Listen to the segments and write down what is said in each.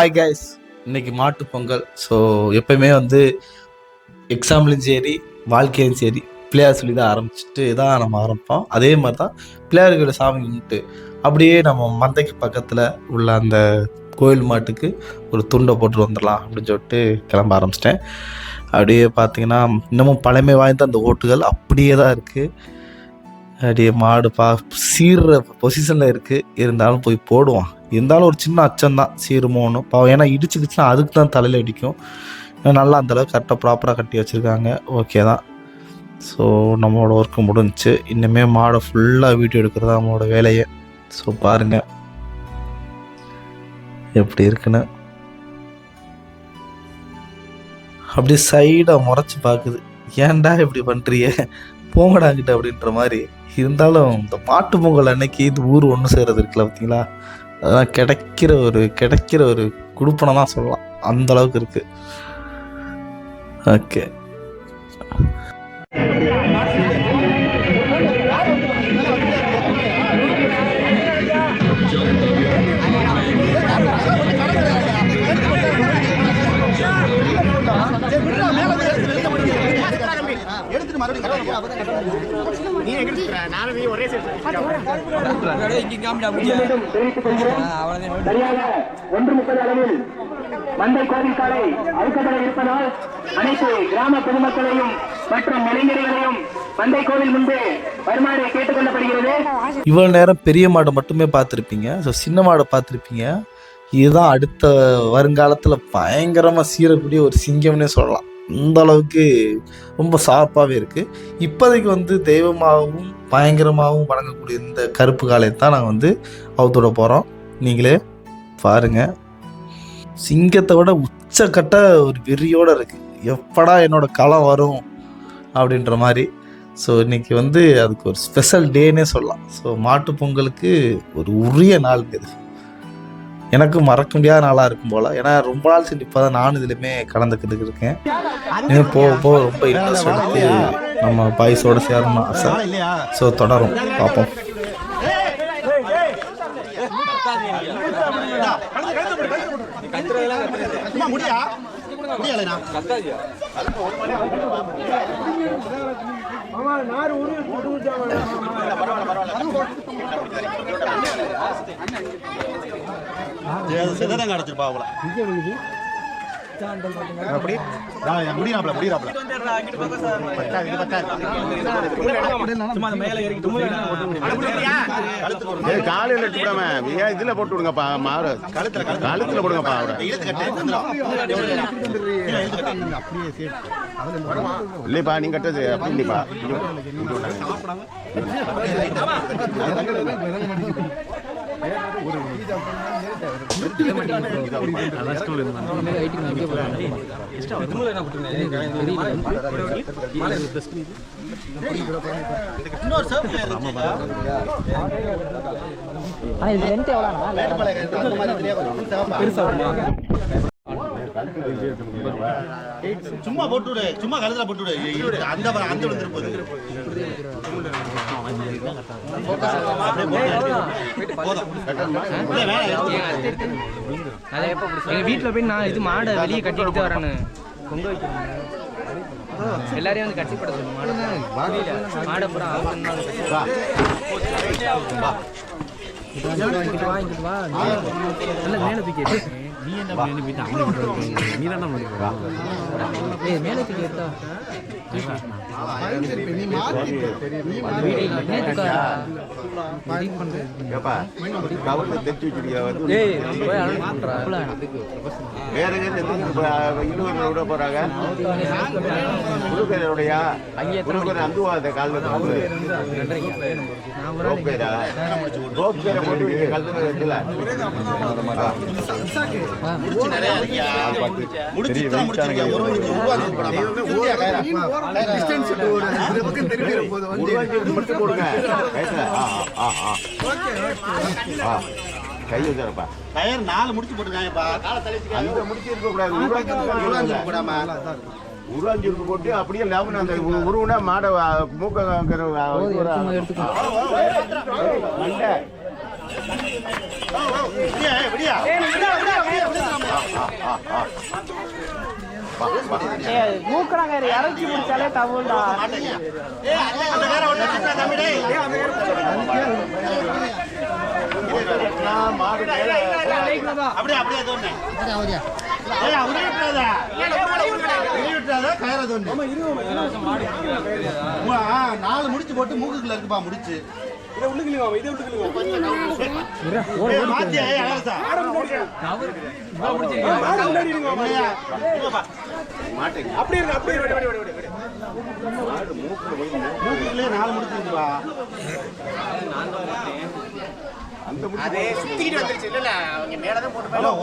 Hi guys, இன்னைக்கு மாட்டு Pongal. So எப்பயுமே வந்து எக்ஸாம்லையும் சரி வாழ்க்கையும் சரி பிள்ளையார் சொல்லி தான் ஆரம்பிச்சுட்டு தான் நம்ம ஆரம்பிப்போம். அதே மாதிரி தான் பிள்ளையார்களை சாமி கும்பிட்டு அப்படியே நம்ம மந்தைக்கு பக்கத்தில் உள்ள அந்த கோயில் மாட்டுக்கு ஒரு துண்டை போட்டு வந்துடலாம் அப்படின்னு சொல்லிட்டு கிளம்ப ஆரம்பிச்சிட்டேன். அப்படியே பார்த்தீங்கன்னா இன்னமும் பழமை வாய்ந்த அந்த ஓட்டுகள் அப்படியே தான் இருக்குது. அப்படியே மாடு சீர்ற பொசிஷனில் இருக்குது. இருந்தாலும் போய் போடுவான். இருந்தாலும் ஒரு சின்ன அச்சம்தான் சீருமோன்னு பாவம். ஏன்னா இடிச்சுக்கிச்சுன்னா அதுக்கு தான் தலையில் அடிக்கும். நல்லா அந்தளவுக்கு கரெக்டாக ப்ராப்பராக கட்டி வச்சுருக்காங்க. ஓகே தான். ஸோ நம்மளோட ஒர்க்கு முடிஞ்சிச்சு. இன்னுமே மாடை ஃபுல்லாக வீடியோ எடுக்கிறது நம்மளோட வேலையை. ஸோ பாருங்கள் எப்படி இருக்குன்னு. அப்படியே சைடாக முறைச்சி பார்க்குது. ஏன்டா இப்படி பண்ணுறிய, போங்கடாங்கிட்ட அப்படின்ற மாதிரி. இருந்தாலும் இந்த மாட்டு பொங்கல் அன்னைக்கு இது ஊர் ஒன்று சேர்றது இருக்குல்ல பார்த்தீங்களா, அதெல்லாம் கிடைக்கிற ஒரு குடுப்பனை தான் சொல்லலாம். அந்த அளவுக்கு இருக்கு. ஓகே, மந்தை கோவில் காலை அழுக்கப்பட இருப்பதால் அனைத்து கிராம பொதுமக்களையும் மற்றும் இளைஞர்களையும் மந்தை கோவில் முன்பு வருமாறு கேட்டுக் கொள்ளப்படுகிறது. இவ்வளவு நேரம் பெரிய மாடை மட்டுமே பார்த்துருப்பீங்க. ஸோ சின்ன மாடை பார்த்துருப்பீங்க. இதுதான் அடுத்த வருங்காலத்தில் பயங்கரமாக சீரக்கூடிய ஒரு சிங்கம்னே சொல்லலாம். இந்த அளவுக்கு ரொம்ப ஷார்ப்பாகவே இருக்குது. இப்போதைக்கு வந்து தெய்வமாகவும் பயங்கரமாகவும் வணங்கக்கூடிய இந்த கருப்பு காளையை தான் நாங்கள் வந்து அவுத்துட போகிறோம். நீங்களே பாருங்கள். சிங்கத்தை விட உச்சக்கட்ட ஒரு வெறியோடு இருக்குது. எப்படா என்னோட களம் வரும் அப்படின்ற மாதிரி. ஸோ இன்றைக்கி வந்து அதுக்கு ஒரு ஸ்பெஷல் டேன்னே சொல்லலாம். ஸோ மாட்டு பொங்கலுக்கு ஒரு உரிய நாள் இது. எனக்கு மறக்க முடியாத நாளாக இருக்கும் போல். ஏன்னா ரொம்ப நாள் செஞ்சு இப்போ தான் நானும் இதுலையுமே கலந்துக்கிட்டு இருக்கேன். இன்னும் போக ரொம்ப இன்ட்ரெஸ்ட் எடுத்து நம்ம பாய்ஸோடு சேரணும் ஆசை. ஸோ தொடரும், பார்ப்போம். அடைச்சிருப்பா காலையில் எடுத்துடாம இதுல போட்டு விடுங்கப்பா. மாறு கழுத்துல போடுங்கப்பா. இல்லைப்பா நீங்க கட்டது அப்படி இல்லைப்பா. சும்மா போட்டு சும்மா கழுத்துல போட்டு அந்த அந்த விழுந்திருப்பது. வீட்டுல போய் நான் இது மாடை வெளியே கட்டிட்டு வரேன்னு பொங்க வைக்கிறேன். எல்லாரையும் வந்து கட்டி போட சொல்லுங்க. மாடை பூரா வாங்கிட்டு வா. நல்ல மேலே தூக்கி நீ என்ன நீ தானே மேலே தூக்கி எடுத்தா விட போறாங்க. அந்துவாத கால கை வச்சிருப்பா. டயர் 4 முடிச்சு போட்டுருக்காங்கப்பா. அந்த முடிச்சு இருக்க கூடாது. உருவாஞ்சிருக்கு போட்டு அப்படியே லேபன் அந்த உருவுனா மாடை மூக்க மண்டை மூக்கறாங்க இறக்கி முடிச்சாலே தவுடா. நாலு முடிச்சு போட்டு மூக்குக்குள்ள இருக்குப்பா முடிச்சு மூக்குக்குள்ளே 4 முடிச்சு இருக்குப்பா.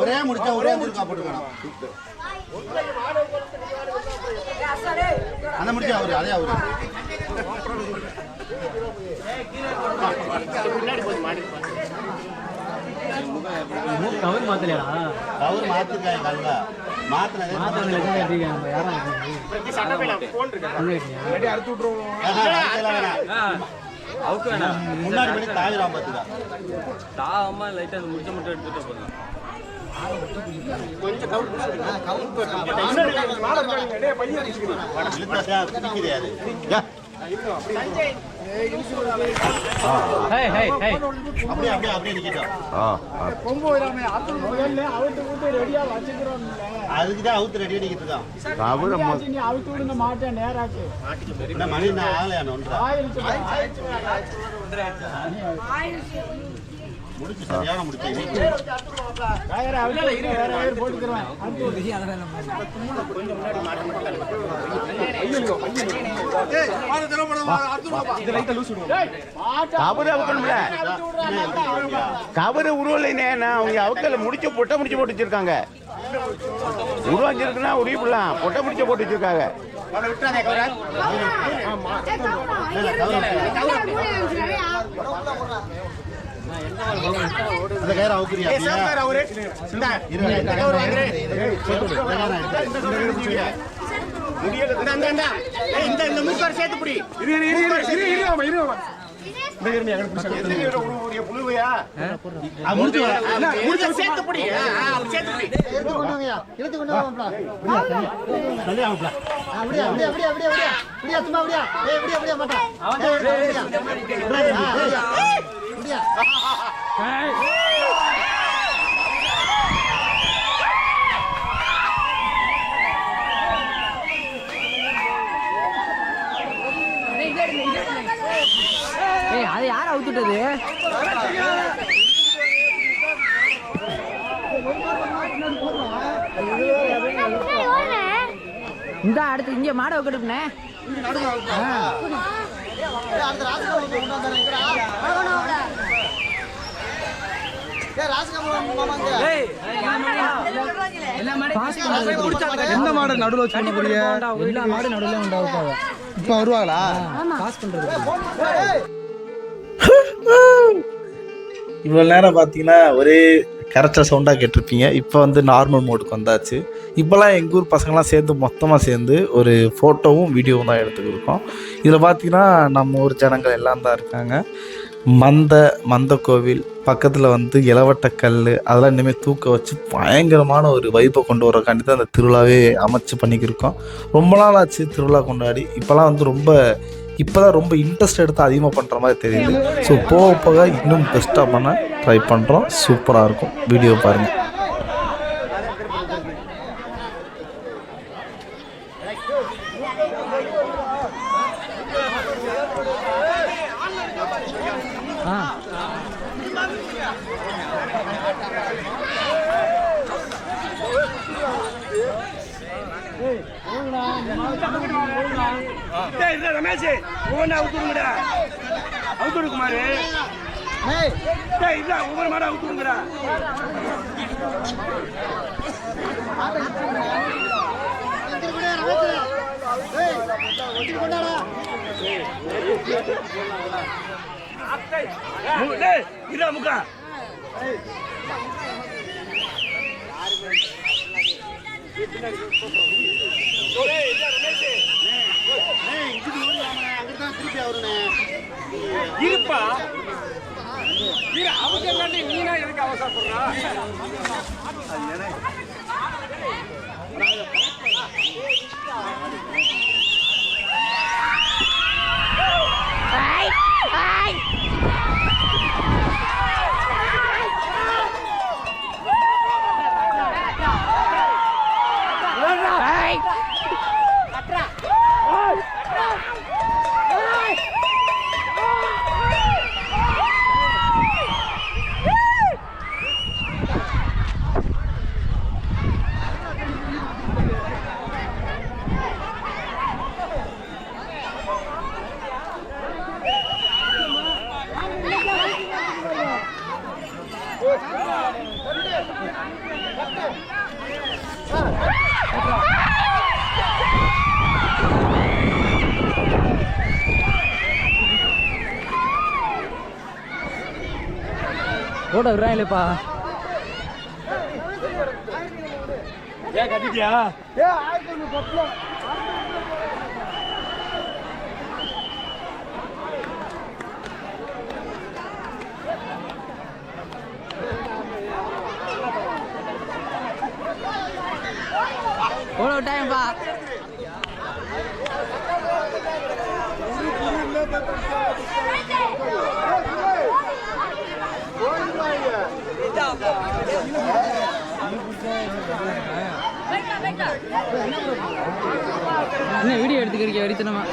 ஒரே முடிச்சா ஒரே முடிச்சா போட்டுக்கணும். அந்த முடிச்சா அவரு அதே அவரு கவர் மாத்தலையா? கவர் மாத்திருக்காங்க. கல்ல மாத்தினதே முன்னாடி பண்ணி தாயிரம் பார்த்துக்கா. தாவமா லைட்டா அந்த முடிச்ச மட்டும் எடுத்துட்டு போகலாம். அதுக்குதான் அவுத்து ரெடி அடிக்கிட்டு இருக்கான். மணி நான் ஆகலையானு முடிச்சு சரியான முடிச்சு கவரு உருவலைனே அவங்க அவுக்கல முடிச்சு பொட்டை முடிச்சு போட்டு வச்சிருக்காங்க. உருவாச்சிருக்குன்னா உருவிடலாம். பொட்டை முடிச்ச போட்டு வச்சிருக்காங்க. அந்த கயிறு அவுக்குறியா? இந்த மூக்கார் சேர்த்துப்படி அது யார் அவுத்துட்டது? இந்த அடுத்து இங்க மாட வைக்கட்டும்னே. என்ன மாடு நடுவில் வச்சு பண்ணக்கூடிய எல்லா மாடு நடுவில் உண்டாவுக்காங்க. இப்போ வருவாங்களா? பாஸ் பண்றது இவ்வளோ நேரம் பார்த்தீங்கன்னா ஒரே கரெக்டாக சவுண்டாக கேட்டிருப்பீங்க. இப்போ வந்து நார்மல் மோடுக்கு வந்தாச்சு. இப்போலாம் எங்கள் ஊர் பசங்களாம் சேர்ந்து மொத்தமாக சேர்ந்து ஒரு ஃபோட்டோவும் வீடியோவும் தான் எடுத்துக்கிருக்கோம். இதில் பார்த்தீங்கன்னா நம்ம ஊர் ஜனங்கள் எல்லாம் தான் இருக்காங்க. மந்த கோவில் பக்கத்தில் வந்து இளவட்டக்கல் அதெல்லாம் இனிமேல் தூக்க வச்சு பயங்கரமான ஒரு வைப்பை கொண்டு வரக்காண்டி தான் அந்த திருவிழாவே அமைச்சு பண்ணிக்கிருக்கோம். ரொம்ப நாள் ஆச்சு திருவிழா கொண்டாடி. இப்போலாம் வந்து இப்போ தான் ரொம்ப இன்ட்ரெஸ்ட் எடுத்து அதிகமாக பண்ணுற மாதிரி தெரியுது. ஸோ போக போக இன்னும் பெஸ்ட்டாக பண்ண ட்ரை பண்ணுறோம். சூப்பராக இருக்கும். வீடியோ பாருங்கள். ரமேஷ் அவுத்துடு குமாரு இல்ல ஒவ்வொரு மாடம் அவுத்துடுங்கடா. இதா முக்கா இருப்பா அவங்க நீனா எதுக்கு அவசரப்படுறா? ஓட விடுறாங்களேப்பா. ஏன் கட்டிட்டியா? ஓட விட்டாங்கப்பா. என்ன வீடியோ எடுத்துக்கிறீங்க வெறித்தனமா?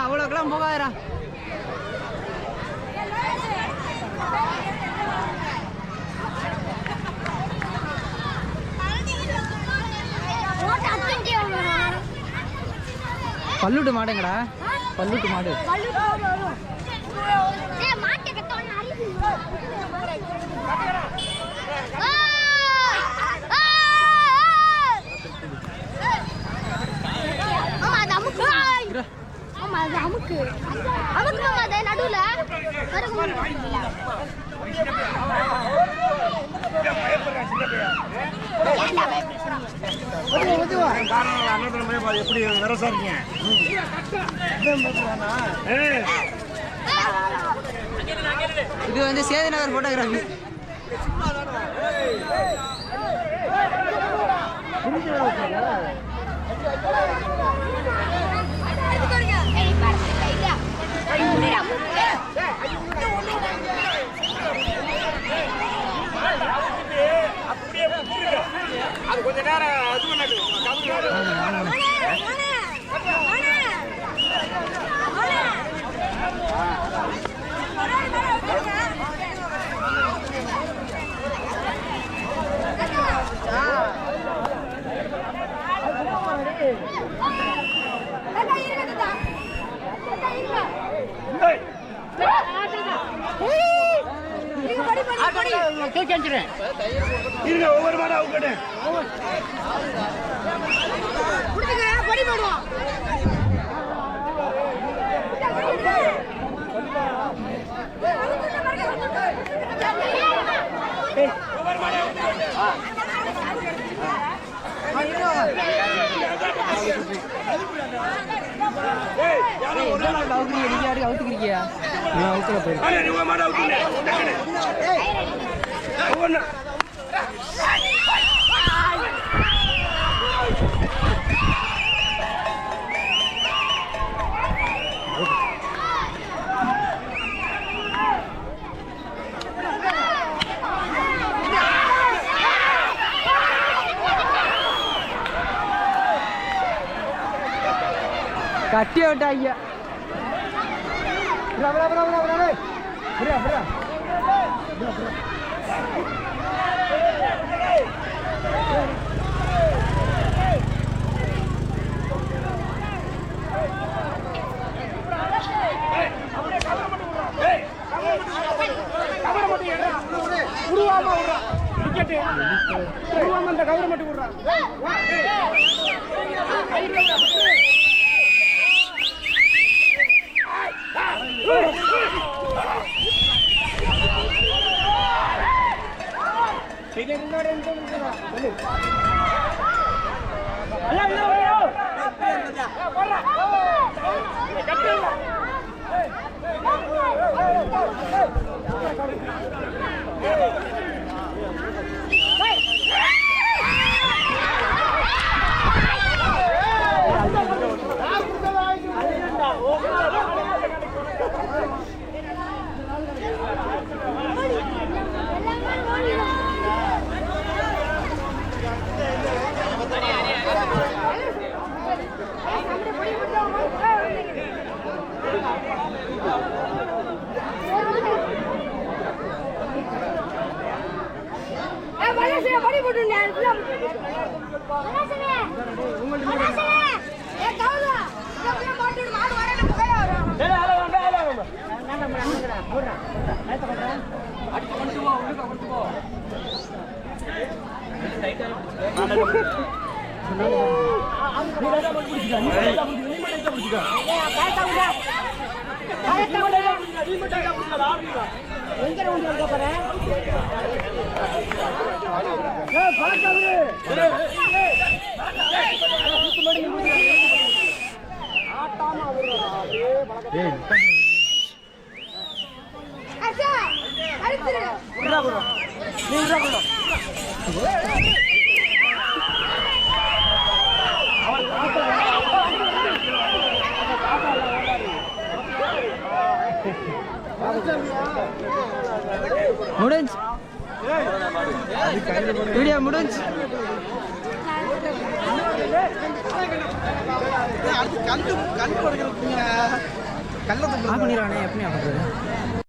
அவ்வளோக்கெல்லாம் போகாதரா. பல்லுட்டு மாடுங்கடா, பல்லுட்டு மாடு. அமுக்கு அமுக்கு நடுவுல எப்படி வரசா இருக்கீங்க? இது வந்து சேதுநகர் போட்டோகிராஃபி. அது கொஞ்ச நேரம் இது பண்ணாது. இருங்க ஒவ்வொரு மாடா உங்ககிட்ட படி போடுவோம். அவுத்துக்கிறீங்க கட்டி விட்டாங்க. படி போட்டு முடிஞ்சு வீடியோ முடிஞ்சு கண்ணு பண்ணிடுவானே எப்படி பண்ணுறது